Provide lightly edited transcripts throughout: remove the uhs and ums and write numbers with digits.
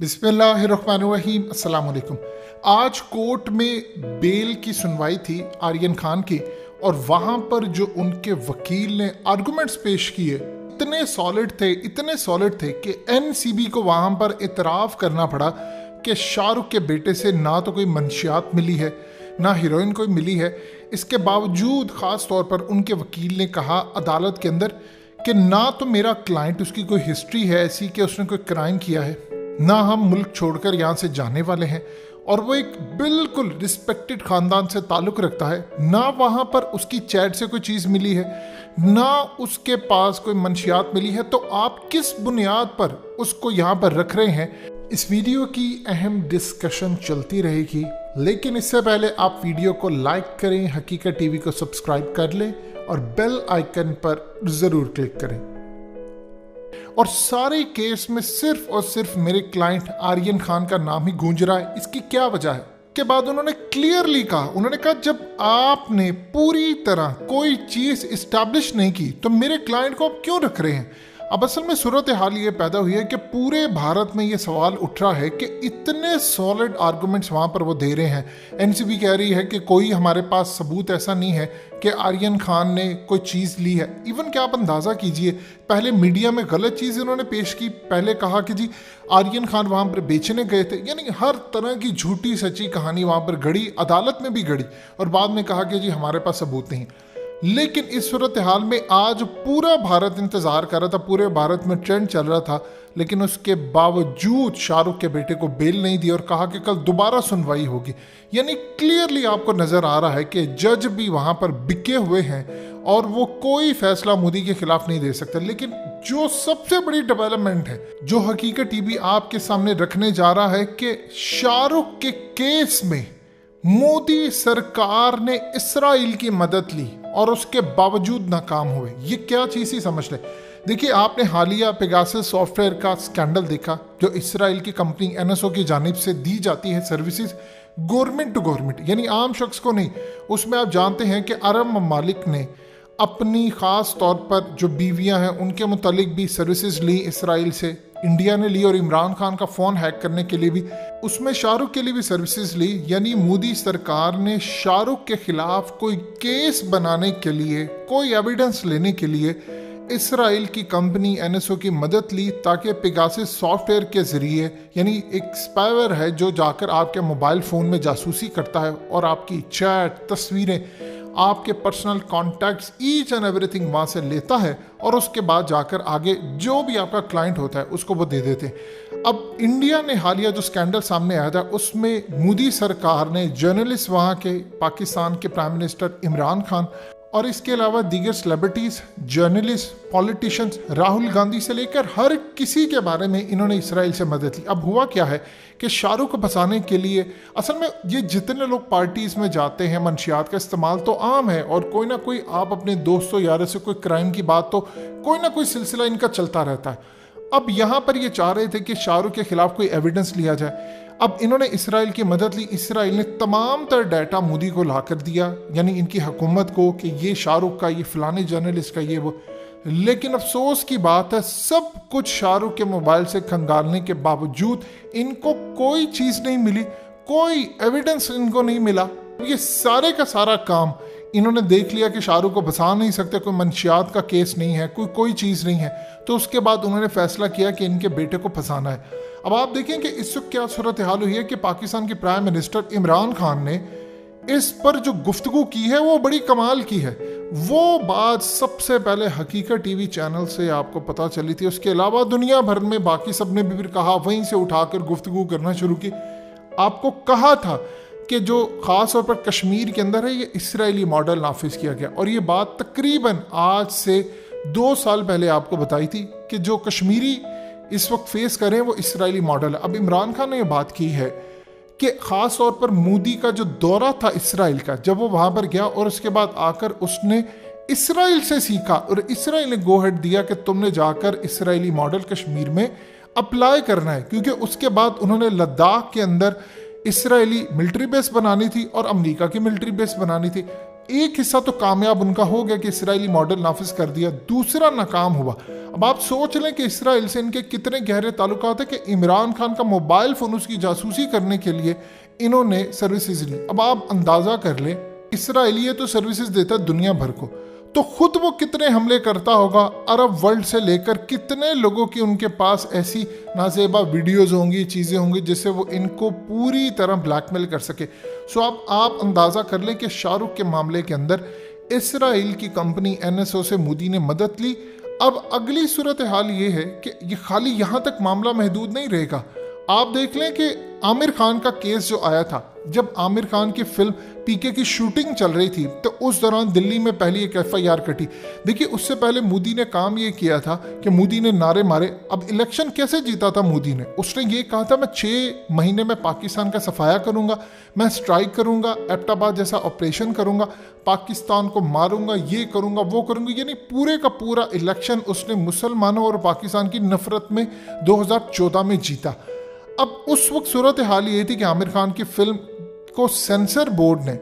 बिस्मिल्लाहिर्रहमानिर्रहीम, अस्सलाम वालेकुम। आज कोर्ट में बेल की सुनवाई थी आर्यन खान की, और वहाँ पर जो उनके वकील ने आर्गुमेंट्स पेश किए इतने सॉलिड थे कि एनसीबी को वहाँ पर इतराफ़ करना पड़ा कि शाहरुख के बेटे से ना तो कोई मंशियात मिली है, ना हीरोइन कोई मिली है। इसके बावजूद ख़ास तौर पर उनके वकील ने कहा अदालत के अंदर कि ना तो मेरा क्लाइंट, उसकी कोई हिस्ट्री है ऐसी कि उसने कोई क्राइम किया है, ना हम मुल्क छोड़कर यहाँ से जाने वाले हैं, और वो एक बिल्कुल रिस्पेक्टेड ख़ानदान से ताल्लुक़ रखता है, ना वहाँ पर उसकी चैट से कोई चीज़ मिली है, ना उसके पास कोई मंशियात मिली है। तो आप किस बुनियाद पर उसको यहाँ पर रख रहे हैं? इस वीडियो की अहम डिस्कशन चलती रहेगी, लेकिन इससे पहले आप वीडियो को लाइक करें, हकीकत टीवी को सब्सक्राइब कर लें और बेल आइकन पर ज़रूर क्लिक करें। और सारे केस में सिर्फ और सिर्फ मेरे क्लाइंट आर्यन खान का नाम ही गूंज रहा है। इसकी क्या वजह है? के बाद उन्होंने क्लियरली कहा, उन्होंने कहा जब आपने पूरी तरह कोई चीज़ इस्टेब्लिश नहीं की तो मेरे क्लाइंट को आप क्यों रख रहे हैं? अब असल में सूरत हाल ये पैदा हुई है कि पूरे भारत में ये सवाल उठ रहा है कि इतने सॉलिड आर्गूमेंट्स वहाँ पर वो दे रहे हैं। एनसीबी कह रही है कि कोई हमारे पास सबूत ऐसा नहीं है कि आर्यन खान ने कोई चीज़ ली है। इवन क्या आप अंदाज़ा कीजिए, पहले मीडिया में गलत चीज़ इन्होंने पेश की। पहले कहा कि जी आर्यन खान वहाँ पर बेचने गए थे, यानी हर तरह की झूठी सच्ची कहानी वहाँ पर गढ़ी, अदालत में भी गढ़ी, और बाद में कहा कि जी हमारे पास सबूत नहीं। लेकिन इस सूरत हाल में आज पूरा भारत इंतज़ार कर रहा था, पूरे भारत में ट्रेंड चल रहा था, लेकिन उसके बावजूद शाहरुख के बेटे को बेल नहीं दी और कहा कि कल दोबारा सुनवाई होगी। यानी क्लियरली आपको नज़र आ रहा है कि जज भी वहाँ पर बिके हुए हैं और वो कोई फैसला मोदी के खिलाफ नहीं दे सकते। लेकिन जो सबसे बड़ी डेवलपमेंट है जो हकीकत टीवी आपके सामने रखने जा रहा है कि शाहरुख के केस में मोदी सरकार ने इसराइल की मदद ली और उसके बावजूद नाकाम हुए। ये क्या चीज़ ही समझ लें। देखिए, आपने हालिया पेगासस सॉफ्टवेयर का स्कैंडल देखा, जो इसराइल की कंपनी एनएसओ की जानिब से दी जाती है सर्विसेज गवर्नमेंट टू गवर्नमेंट, यानी आम शख्स को नहीं। उसमें आप जानते हैं कि अरब ममालिक ने अपनी ख़ास तौर पर जो बीवियां हैं उनके मुतालिक भी सर्विसेज ली इसराइल से, इंडिया ने ली, और इमरान खान का फ़ोन हैक करने के लिए भी, उसमें शाहरुख के लिए भी सर्विसेज ली। यानी मोदी सरकार ने शाहरुख के खिलाफ कोई केस बनाने के लिए, कोई एविडेंस लेने के लिए इसराइल की कंपनी एनएसओ की मदद ली, ताकि पेगासस सॉफ्टवेयर के ज़रिए, यानी एक स्पाईवेयर है जो जाकर आपके मोबाइल फ़ोन में जासूसी करता है और आपकी चैट, तस्वीरें, आपके personal contacts, each and everything वहाँ से लेता है और उसके बाद जाकर आगे जो भी आपका क्लाइंट होता है उसको वो दे देते हैं। अब इंडिया ने हालिया जो स्कैंडल सामने आया था उसमें मोदी सरकार ने जर्नलिस्ट, वहाँ के पाकिस्तान के प्राइम मिनिस्टर इमरान खान और इसके अलावा दीगर celebrities, journalist, politicians, Rahul Gandhi से लेकर हर किसी के बारे में इन्होंने इसराइल से मदद ली। अब हुआ क्या है कि शाहरुख को बचाने के लिए, असल में ये जितने लोग पार्टीज़ में जाते हैं, मंशियात का इस्तेमाल तो आम है, और कोई ना कोई आप अपने दोस्तों यारों से कोई क्राइम की बात, तो कोई ना कोई सिलसिला इनका चलता रहता है। अब यहाँ पर ये चाह रहे थे कि शाहरुख के खिलाफ कोई एविडेंस लिया जाए। अब इन्होंने इसराइल की मदद ली। इसराइल ने तमाम तर डाटा मोदी को ला कर दिया, यानी इनकी हुकूमत को, कि ये शाहरुख का, ये फलाने जर्नलिस्ट का, ये वो। लेकिन अफसोस की बात है, सब कुछ शाहरुख के मोबाइल से खंगालने के बावजूद इनको कोई चीज़ नहीं मिली, कोई एविडेंस इनको नहीं मिला। ये सारे का सारा काम इन्होंने देख लिया कि शाहरुख को बचा नहीं सकते, कोई मंशियात का केस नहीं है, कोई चीज़ नहीं है, तो उसके बाद उन्होंने फैसला किया कि इनके बेटे को फंसाना है। अब आप देखें कि इस वक्त क्या सूरत हाल हुई है कि पाकिस्तान के प्राइम मिनिस्टर इमरान खान ने इस पर जो गुफ्तगू की है वो बड़ी कमाल की है। वो बात सबसे पहले हकीकत टीवी चैनल से आपको पता चली थी, उसके अलावा दुनिया भर में बाकी सब ने भी फिर कहा, वहीं से उठाकर गुफ्तगू करना शुरू की। आपको कहा था कि जो ख़ास तौर पर कश्मीर के अंदर है ये इसराइली मॉडल नाफिज किया गया, और ये बात तकरीबन आज से 2 साल पहले आपको बताई थी कि जो कश्मीरी इस वक्त फेस करें वो इसराइली मॉडल है। अब इमरान खान ने ये बात की है कि ख़ास तौर पर मोदी का जो दौरा था इसराइल का, जब वो वहाँ पर गया और उसके बाद आकर उसने इसराइल से सीखा और इसराइल ने गो हेड दिया कि तुमने जाकर इसराइली मॉडल कश्मीर में अप्लाई करना है, क्योंकि उसके बाद उन्होंने लद्दाख के अंदर इसराइली मिलिट्री बेस बनानी थी और अमेरिका की मिलिट्री बेस बनानी थी। एक हिस्सा तो कामयाब उनका हो गया कि इसराइली मॉडल नाफिज कर दिया, दूसरा नाकाम हुआ। अब आप सोच लें कि इसराइल से इनके कितने गहरे ताल्लुकात है कि इमरान खान का मोबाइल फ़ोन उसकी जासूसी करने के लिए इन्होंने सर्विसेज ली। अब आप अंदाज़ा कर लें, इसराइली ये तो सर्विसेज देता है दुनिया भर को, तो खुद वो कितने हमले करता होगा अरब वर्ल्ड से लेकर, कितने लोगों की उनके पास ऐसी नाजेबा वीडियोज़ होंगी, चीज़ें होंगी जिससे वो इनको पूरी तरह ब्लैकमेल कर सके। सो अब आप अंदाज़ा कर लें कि शाहरुख के मामले के अंदर इसराइल की कंपनी NSO से मोदी ने मदद ली। अब अगली सूरत हाल ये है कि ये खाली यहाँ तक मामला महदूद नहीं रहेगा। आप देख लें कि आमिर खान का केस जो आया था, जब आमिर खान की फिल्म पीके की शूटिंग चल रही थी तो उस दौरान दिल्ली में पहली एक FIR कटी। देखिए, उससे पहले मोदी ने काम ये किया था कि मोदी ने नारे मारे। अब इलेक्शन कैसे जीता था मोदी ने? उसने ये कहा था मैं 6 महीने में पाकिस्तान का सफाया करूंगा, मैं स्ट्राइक करूंगा, एबटाबाद जैसा ऑपरेशन करूंगा, पाकिस्तान को मारूंगा, ये करूंगा, वो करूंगा। यानी पूरे का पूरा इलेक्शन उसने मुसलमानों और पाकिस्तान की नफरत में 2014 में जीता। अब उस वक्त सूरत हाल ये थी कि आमिर खान की फिल्म को सेंसर बोर्ड ने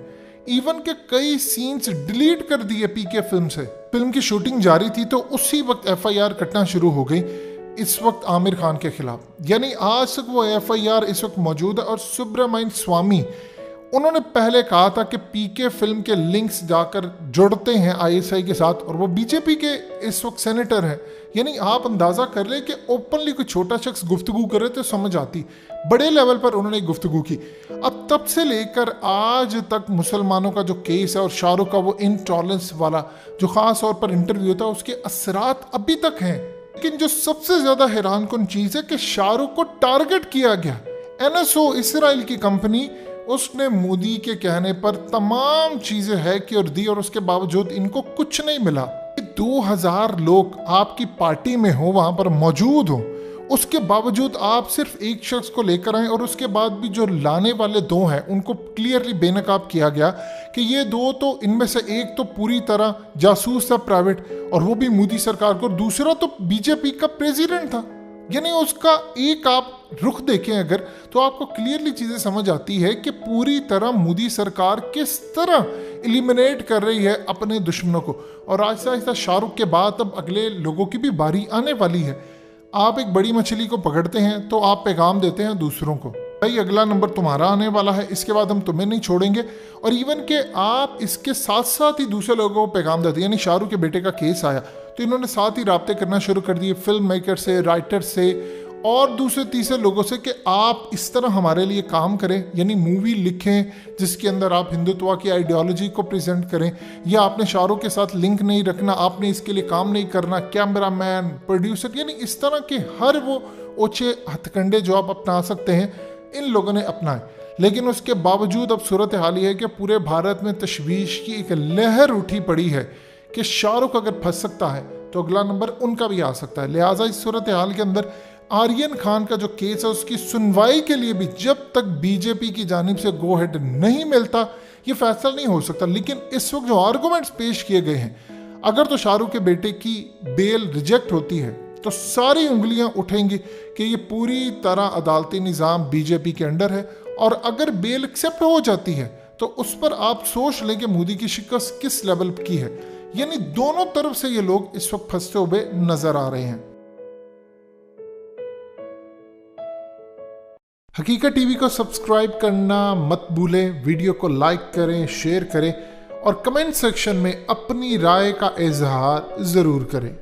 इवन के कई सीन्स डिलीट कर दिए पीके फिल्म से। फिल्म की शूटिंग जारी थी तो उसी वक्त FIR कटना शुरू हो गई इस वक्त आमिर खान के खिलाफ। यानी आज तक वो FIR इस वक्त मौजूद है। और सुब्रमण्यम स्वामी, उन्होंने पहले कहा था कि पीके फिल्म के लिंक्स जाकर जुड़ते हैं ISI के साथ, और वो बीजेपी के इस वक्त सेनेटर हैं। यानी आप अंदाज़ा कर लें कि ओपनली कोई छोटा शख्स गुफ्तगू करे तो समझ आती, बड़े लेवल पर उन्होंने गुफ्तगू की। अब तब से लेकर आज तक मुसलमानों का जो केस है और शाहरुख का वो इनटॉलरेंस वाला जो ख़ास तौर पर इंटरव्यू था, उसके असरात अभी तक हैं। लेकिन जो सबसे ज़्यादा हैरानकुन चीज़ है कि शाहरुख को टारगेट किया गया। NSO इसराइल की कंपनी, उसने मोदी के कहने पर तमाम चीजें है कि और दी, और उसके बावजूद इनको कुछ नहीं मिला। 2000 लोग आपकी पार्टी में हो, वहां पर मौजूद हो, उसके बावजूद आप सिर्फ एक शख्स को लेकर आए, और उसके बाद भी जो लाने वाले 2 हैं उनको क्लियरली बेनकाब किया गया कि ये 2 तो, इनमें से एक तो पूरी तरह जासूस था प्राइवेट, और वो भी मोदी सरकार को, दूसरा तो बीजेपी का प्रेसिडेंट था। यानी उसका एक आप रुख देखें अगर, तो आपको क्लियरली चीज़ें समझ आती है कि पूरी तरह मोदी सरकार किस तरह एलिमिनेट कर रही है अपने दुश्मनों को। और आहिस्ता आहिस्ता शाहरुख के बाद अब अगले लोगों की भी बारी आने वाली है। आप एक बड़ी मछली को पकड़ते हैं तो आप पैगाम देते हैं दूसरों को, भाई अगला नंबर तुम्हारा आने वाला है, इसके बाद हम तुम्हें नहीं छोड़ेंगे। और इवन के आप इसके साथ साथ ही दूसरे लोगों को पैगाम देते हैं। यानी शाहरुख के बेटे का केस आया तो इन्होंने साथ ही राब्ते करना शुरू कर दिए फिल्म मेकर से, राइटर से और दूसरे तीसरे लोगों से कि आप इस तरह हमारे लिए काम करें, यानी मूवी लिखें जिसके अंदर आप हिंदुत्व की आइडियोलॉजी को प्रेजेंट करें, या आपने शाहरुख के साथ लिंक नहीं रखना, आपने इसके लिए काम नहीं करना, कैमरा मैन, प्रोड्यूसर, यानी इस तरह के हर वो ओछे हथकंडे जो आप अपना सकते हैं इन लोगों ने अपनाए। लेकिन उसके बावजूद अब सूरत हाल ये है कि पूरे भारत में तशवीश की एक लहर उठी पड़ी है कि शाहरुख अगर फंस सकता है तो अगला नंबर उनका भी आ सकता है। लिहाजा इस सूरत हाल के अंदर आर्यन खान का जो केस है उसकी सुनवाई के लिए भी जब तक बीजेपी की जानिब से गो हेड नहीं मिलता ये फैसला नहीं हो सकता। लेकिन इस वक्त जो आर्गूमेंट्स पेश किए गए हैं, अगर तो शाहरुख के बेटे की बेल रिजेक्ट होती है तो सारी उंगलियां उठेंगी कि ये पूरी तरह अदालती निज़ाम बीजेपी के अंडर है, और अगर बेल एक्सेप्ट हो जाती है तो उस पर आप सोच लें कि मोदी की शिकस्त किस लेवल की है। यानी दोनों तरफ से ये लोग इस वक्त फंसते हुए नजर आ रहे हैं। हकीकत टीवी को सब्सक्राइब करना मत भूलें, वीडियो को लाइक करें, शेयर करें और कमेंट सेक्शन में अपनी राय का इजहार जरूर करें।